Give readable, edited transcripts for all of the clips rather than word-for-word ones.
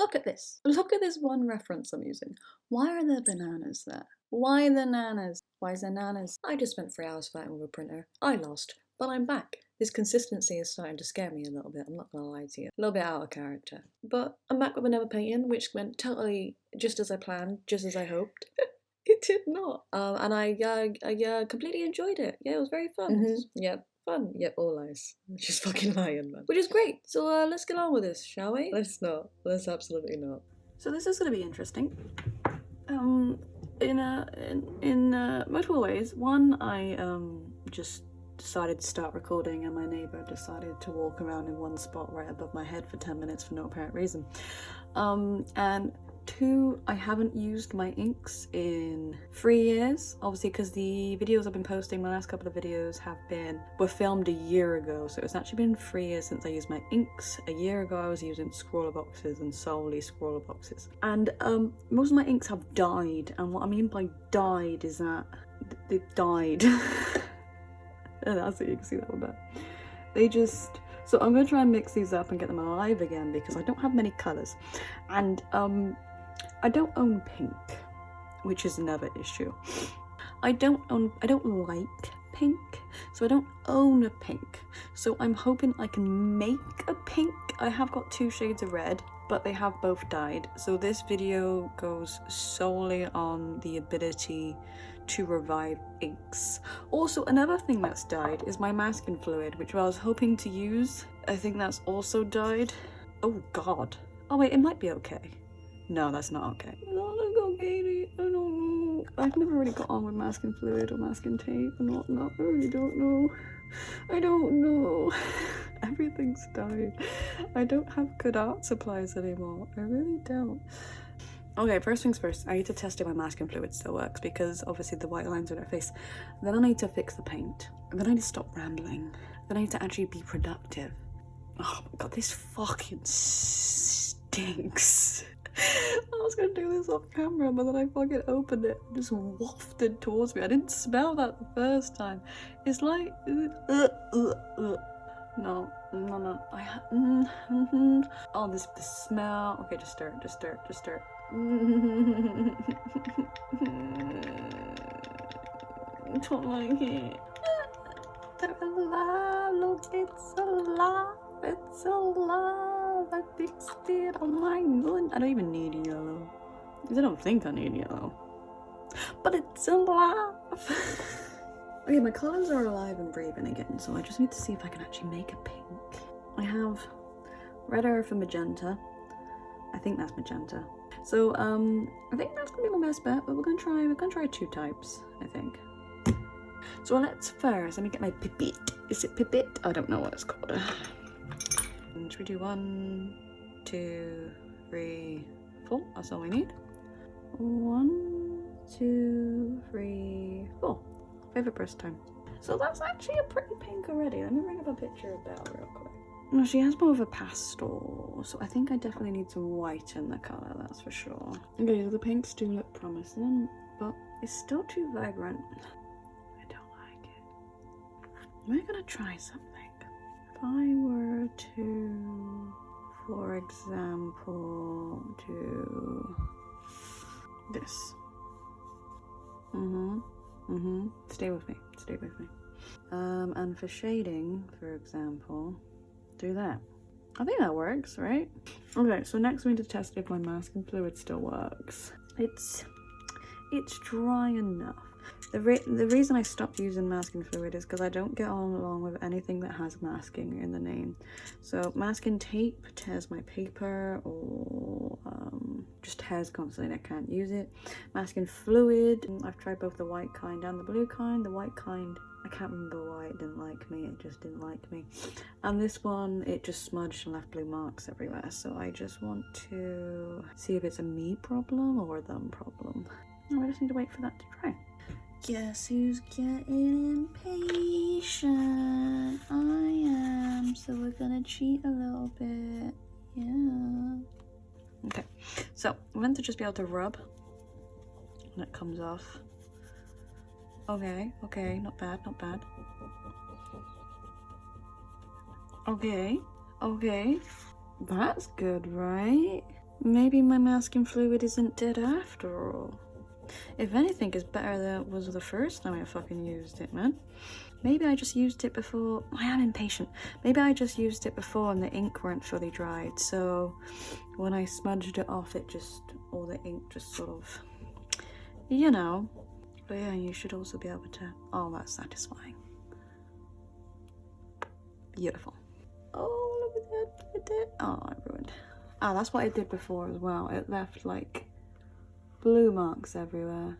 look at this. Look at this one reference I'm using. Why are there bananas there? Why the nanas? Why is there nanas? I just spent 3 hours fighting with a printer. I lost, but I'm back. This consistency is starting to scare me a little bit, I'm not gonna lie to you. A little bit out of character. But I'm back with another painting, which went totally just as I planned, just as I hoped. It did not. And I completely enjoyed it. Yeah, it was very fun. Yep. Fun, yep, all lies. Just fucking lying, man. Which is great. So let's get on with this, shall we? Let's not. Let's absolutely not. So this is gonna be interesting. In multiple ways. One, I just decided to start recording, and my neighbor decided to walk around in one spot right above my head for 10 minutes for no apparent reason. And two, I haven't used my inks in 3 years, obviously, because the videos I've been posting, my last couple of videos were filmed a year ago, so it's actually been 3 years since I used my inks. A year ago I was using scroller boxes and solely scroller boxes, and most of my inks have died, and what I mean by died is that they've died. And that's it, you can see that one there. They just... So I'm going to try and mix these up and get them alive again, because I don't have many colours. And I don't own pink, which is another issue. I don't like pink, so I don't own a pink. So I'm hoping I can make a pink. I have got 2 shades of red, but they have both died. So this video goes solely on the ability to revive inks. Also, another thing that's died is my masking fluid, which I was hoping to use. I think that's also died. Oh god. Oh wait, it might be okay. No, that's not okay. No, that's okay. I don't know. I've never really got on with masking fluid or masking tape and whatnot. I really don't know. I don't know. Everything's died. I don't have good art supplies anymore. I really don't. Okay, first things first, I need to test if my masking fluid still works, because obviously the white lines on her face. Then I need to fix the paint. And then I need to stop rambling. Then I need to actually be productive. Oh my god, this fucking stinks. I was gonna do this off camera, but then I fucking opened it and just wafted towards me. I didn't smell that the first time. It's like... No. Oh, the smell. Okay, just stir it. I don't like it. They're alive, look, it's alive. I fixed it, oh my god. I don't even need yellow, because I don't think I need yellow. But it's alive. Okay, my colours are alive and breathing again, so I just need to see if I can actually make a pink. I have red earth and magenta. I think that's magenta. So I think that's gonna be my best bet, but we're gonna try 2 types, I think. So let me get my pipette. Is it pipette? I don't know what it's called. Should we do 1, 2, 3, 4? That's all we need. 1, 2, 3, 4. Favorite brush time. So that's actually a pretty pink already. Let me bring up a picture of Belle real quick. No, she has more of a pastel, so I think I definitely need some white in the colour, that's for sure. Okay, so the pinks do look promising, but it's still too vibrant. I don't like it. We're gonna try something. If I were to, for example, do this. Stay with me. And for shading, for example, do that. I think that works, right? Okay, so next we need to test if my masking fluid still works. It's dry enough. The reason I stopped using masking fluid is because I don't get on along with anything that has masking in the name. So masking tape tears my paper, or just tears constantly and I can't use it. Masking fluid, I've tried both the white kind and the blue kind. The white kind, I can't remember why it didn't like me, it just didn't like me. And this one, it just smudged and left blue marks everywhere. So I just want to see if it's a me problem or a them problem. Oh, I just need to wait for that to dry. Guess who's getting impatient? I am, so we're gonna cheat a little bit. Yeah. Okay, so I'm meant to just be able to rub and it comes off. Okay, not bad. Okay, that's good, right? Maybe my masking fluid isn't dead after all. If anything, it's better than it was the first time I fucking used it, man. Maybe I just used it before. I am impatient. Maybe I just used it before and the ink weren't fully dried, so when I smudged it off, it just, all the ink just sort of, you know. But yeah, you should also be able to, oh, that's satisfying. Beautiful. Oh, look at that, look at that. Oh, I ruined. Ah, that's what I did before as well. It left like blue marks everywhere.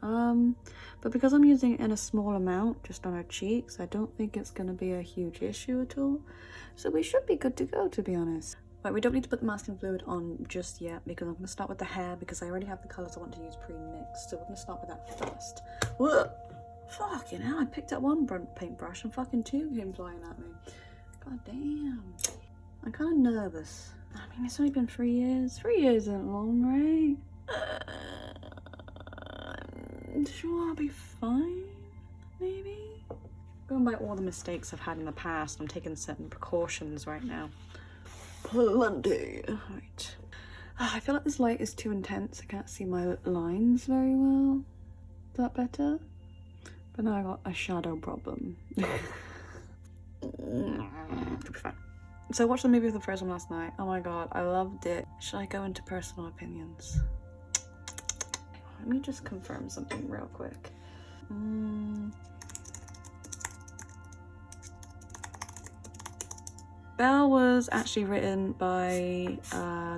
But because I'm using it in a small amount, just on her cheeks, I don't think it's gonna be a huge issue at all. So we should be good to go, to be honest. But we don't need to put the masking fluid on just yet because I'm gonna start with the hair because I already have the colours I want to use pre-mixed. So we're gonna start with that first. Whoa! Fucking hell, I picked up one paintbrush and fucking two came flying at me. God damn. I'm kind of nervous. I mean, it's only been 3 years. 3 years isn't long, right? I'm sure I'll be fine, maybe? Going by all the mistakes I've had in the past, I'm taking certain precautions right now. Plenty. Right. I feel like this light is too intense. I can't see my lines very well. Is that better? But now I got a shadow problem. It'll be fine. So I watched the movie for the first one last night. Oh my god, I loved it. Should I go into personal opinions? Let me just confirm something real quick. Belle was actually written by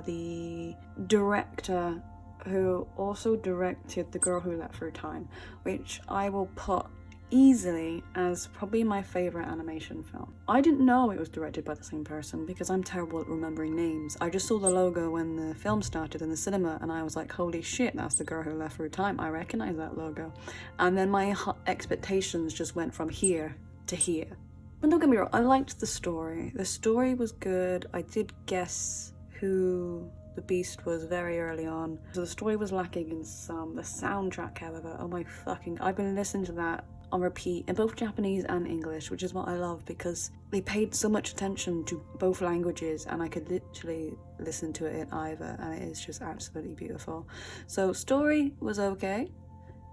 the director who also directed The Girl Who Leapt Through Time, which I will put easily as probably my favorite animation film. I didn't know it was directed by the same person because I'm terrible at remembering names. I just saw the logo when the film started in the cinema and I was like, holy shit, that's The Girl Who Leapt Through Time. I recognize that logo. And then my expectations just went from here to here. But don't get me wrong, I liked the story. The story was good. I did guess who the beast was very early on. So the story was lacking in some. The soundtrack, however, oh my fucking, I've been listening to that on repeat in both Japanese and English, which is what I love because they paid so much attention to both languages and I could literally listen to it in either and it is just absolutely beautiful. So story was okay.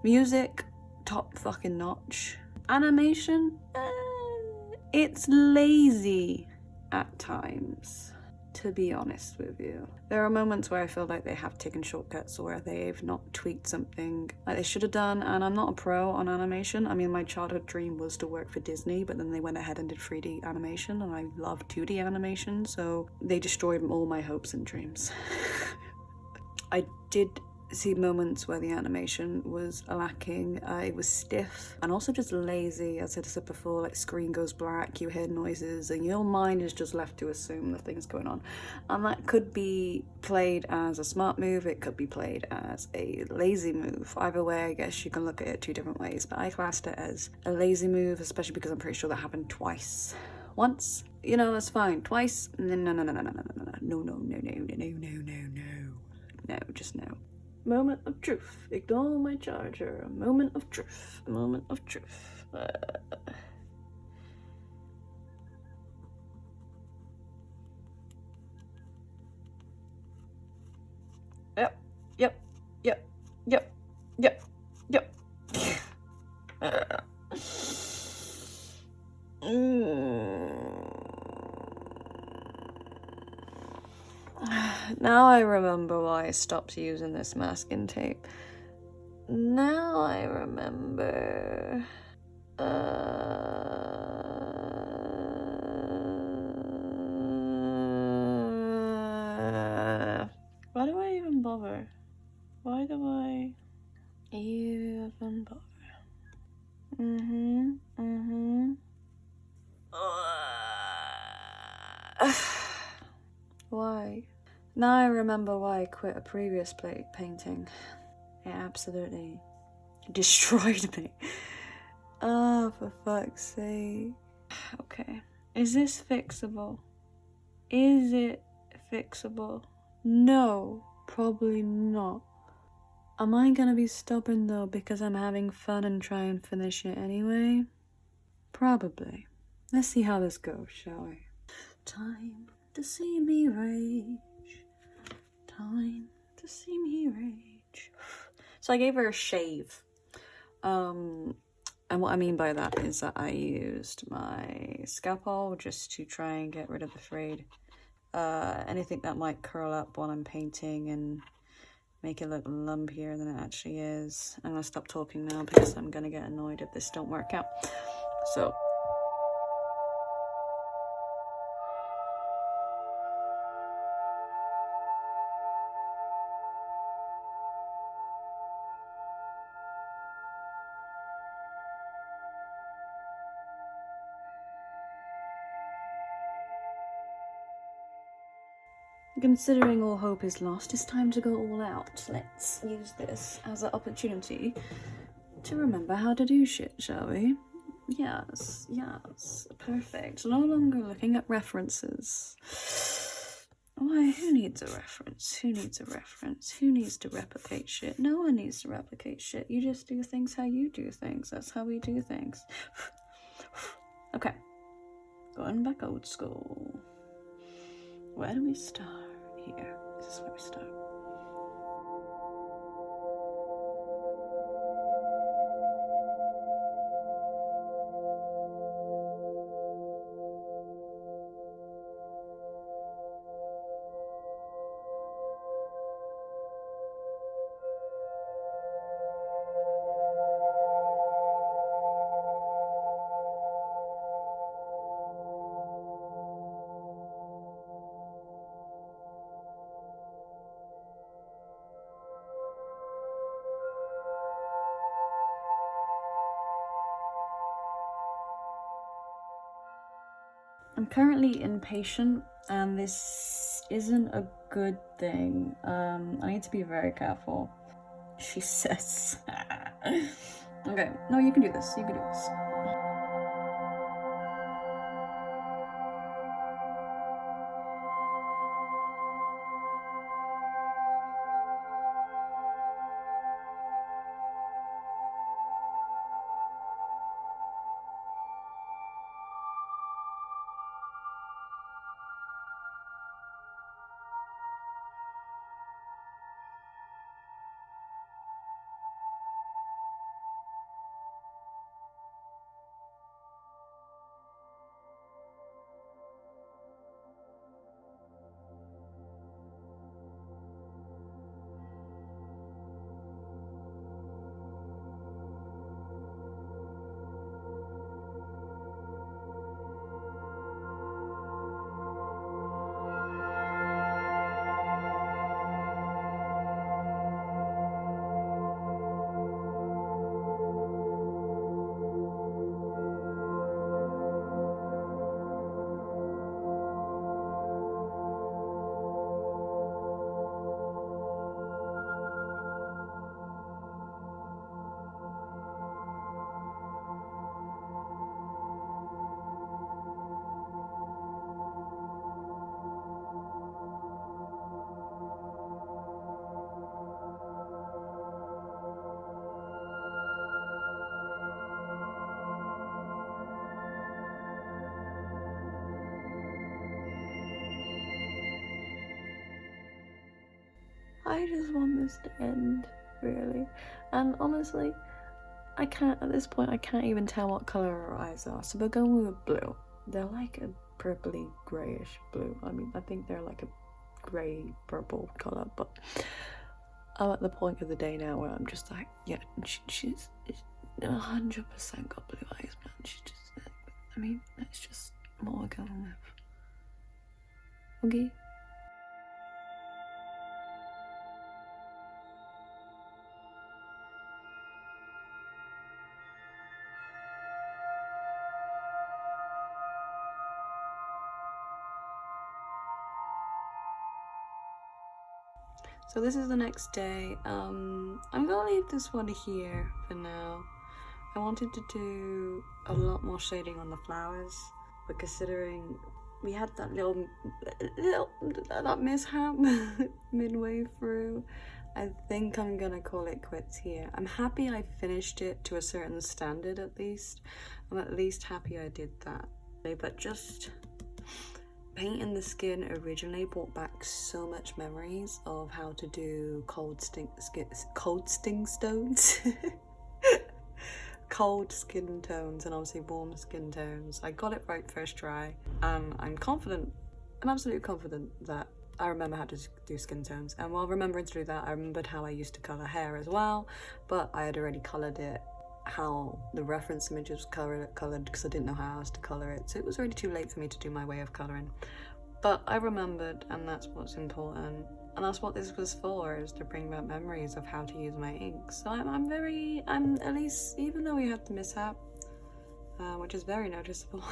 Music, top fucking notch. Animation, it's lazy at times, to be honest with you. There are moments where I feel like they have taken shortcuts or where they've not tweaked something like they should have done, and I'm not a pro on animation. I mean, my childhood dream was to work for Disney, but then they went ahead and did 3D animation, and I love 2D animation, so they destroyed all my hopes and dreams. I did see moments where the animation was lacking. It was stiff and also just lazy. As I said before, like screen goes black, you hear noises and your mind is just left to assume the thing's going on, and that could be played as a smart move, it could be played as a lazy move. Either way, I guess you can look at it 2 different ways, but I classed it as a lazy move, especially because I'm pretty sure that happened twice. Once, you know, that's fine. Twice, no, just no. Moment of truth. Ignore my charger. Moment of truth. Moment of truth. Yep. Now I remember why I stopped using this masking tape. Now I remember. Why do I even bother? Why do I even bother? Why? Now I remember why I quit a previous painting. It absolutely destroyed me. Oh, for fuck's sake. Okay. Is this fixable? Is it fixable? No, probably not. Am I gonna be stubborn though because I'm having fun and try and finish it anyway? Probably. Let's see how this goes, shall we? Time to see me rage. time to see me rage. So I gave her a shave. And what I mean by that is that I used my scalpel just to try and get rid of the frayed anything that might curl up while I'm painting and make it look lumpier than it actually is. I'm gonna stop talking now because I'm gonna get annoyed if this don't work out. So considering all hope is lost, it's time to go all out. Let's use this as an opportunity to remember how to do shit, shall we? Yes, perfect. No longer looking at references. Why, who needs a reference? Who needs a reference? Who needs to replicate shit? No one needs to replicate shit. You just do things how you do things. That's how we do things. Okay. Going back old school. Where do we start? Here. This is where we start. I'm currently impatient, and this isn't a good thing. I need to be very careful. She says. Okay, no, you can do this. You can do this. I just want this to end, really. And honestly, I can't, at this point, I can't even tell what colour her eyes are. So we're going with blue. They're like a purpley greyish blue. I mean, I think they're like a grey purple colour, but I'm at the point of the day now where I'm just like, yeah, she's 100% got blue eyes, man. She's just, I mean, that's just what we're going with. Okay? So this is the next day. I'm gonna leave this one here for now. I wanted to do a lot more shading on the flowers, but considering we had that little that mishap midway through, I think I'm gonna call it quits here. I'm happy I finished it to a certain standard at least. I'm at least happy I did that. But just painting the skin originally brought back so much memories of how to do cold sting stones. Cold skin tones and obviously warm skin tones. I got it right first try, and I'm absolutely confident that I remember how to do skin tones. And while remembering to do that, I remembered how I used to colour hair as well, but I had already coloured it how the reference image was coloured because I didn't know how else to colour it, so it was already too late for me to do my way of colouring. But I remembered, and that's what's important, and that's what this was for, is to bring back memories of how to use my ink. So I'm at least, even though we had the mishap, which is very noticeable,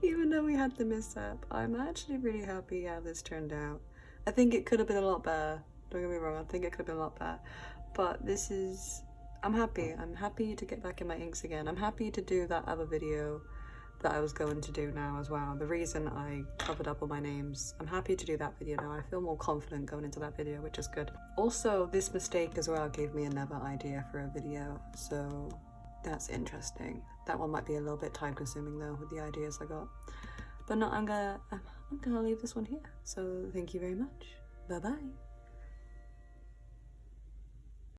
even though we had the mishap, I'm actually really happy how this turned out. I think it could have been a lot better, don't get me wrong, I think it could have been a lot better, but this is, I'm happy to get back in my inks again. I'm happy to do that other video that I was going to do now as well. The reason I covered up all my names, I'm happy to do that video now. I feel more confident going into that video, which is good. Also, this mistake as well gave me another idea for a video, so that's interesting. That one might be a little bit time consuming though with the ideas I got. But no, I'm gonna leave this one here. So thank you very much. Bye bye.